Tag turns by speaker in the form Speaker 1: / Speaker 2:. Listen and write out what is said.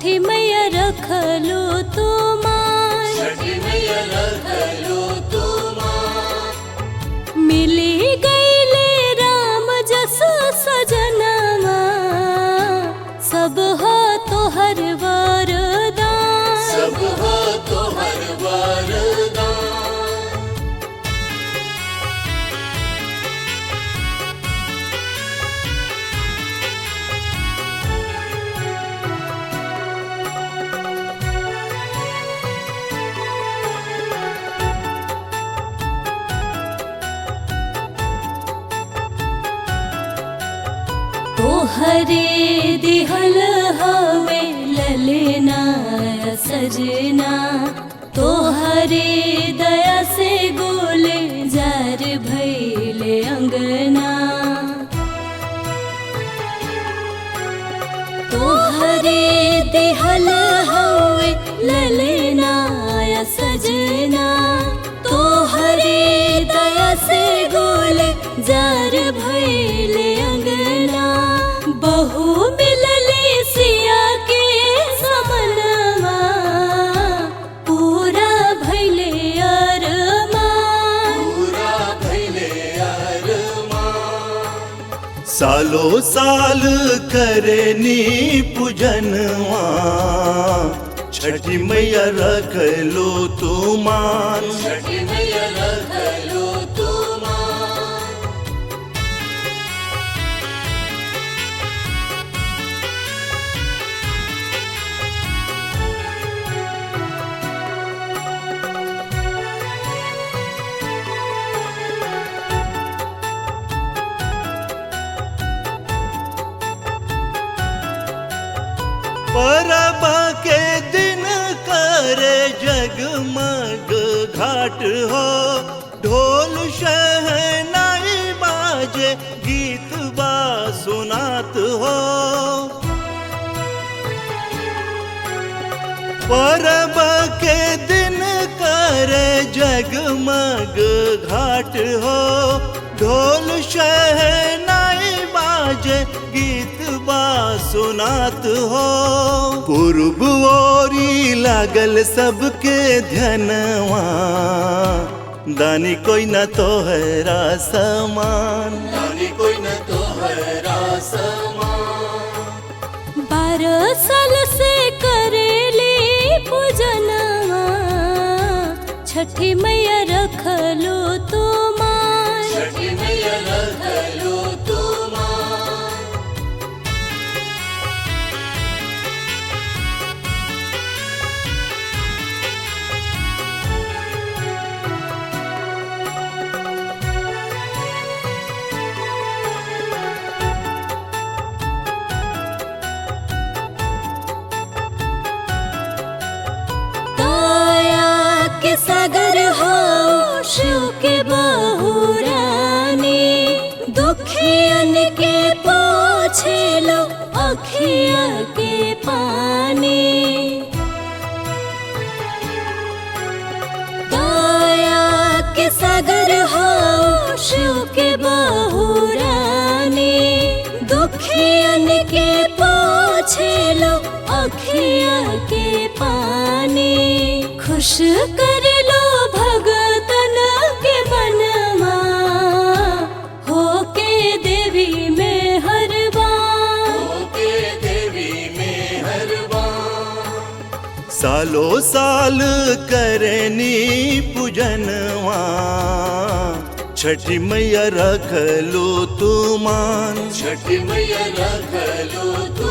Speaker 1: छठी मैया रखलो तू मान,
Speaker 2: छठी मैया रखलो तू मान।
Speaker 1: मिली गईले राम जसो सजनमा, सब हो तोहर वरदान,
Speaker 2: सब हो तोहर वरदान।
Speaker 1: तोहरे दिहल हवे ललना सजना, तोहरे दया से गोले जार भैले अंगना। तोहरे दिहल हवे ललना सजना, तोहरे दया से गोले जार भैले अंगना। बहु मिलले सिया के समनमा, पूरा भैले अरमान,
Speaker 2: पूरा भैले अरमान।
Speaker 3: सालो साल करनी पूजनवा, छठी मैया रखलो तू मान,
Speaker 2: छठी मैया रखलो तू मान।
Speaker 3: परब के दिन करे जगमग घाट हो, ढोल शहनाई बाजे गीत बा सुनात हो। परब के दिन करे जगमग घाट हो, ढोल शहनाई बाजे गीत बा सुनात हो। पूर्व ओरी लागल सबके ध्यानवा, दानी कोई न तोहरा समान,
Speaker 2: दानी कोई न तोहरा समान।
Speaker 1: 12 साल से करेली पूजनवा, छठी मैया रखलो तू मान,
Speaker 2: छठी मैया रखलो तू मान।
Speaker 1: के सागर हो शिव के बहुरानी, दुखियन के पोछे लो अखिया के पानी। दया के सागर हो शिव के बहुरानी, दुखियन के पोछे लो अखिया के पानी। खुश कर लो भगतन के मनमा, होके देवी में हर बार,
Speaker 2: होके देवी में हर बार।
Speaker 3: सालो साल करनी पूजनवा, छठी मैया रखलो तू मान,
Speaker 2: छठी मैया रखलो तू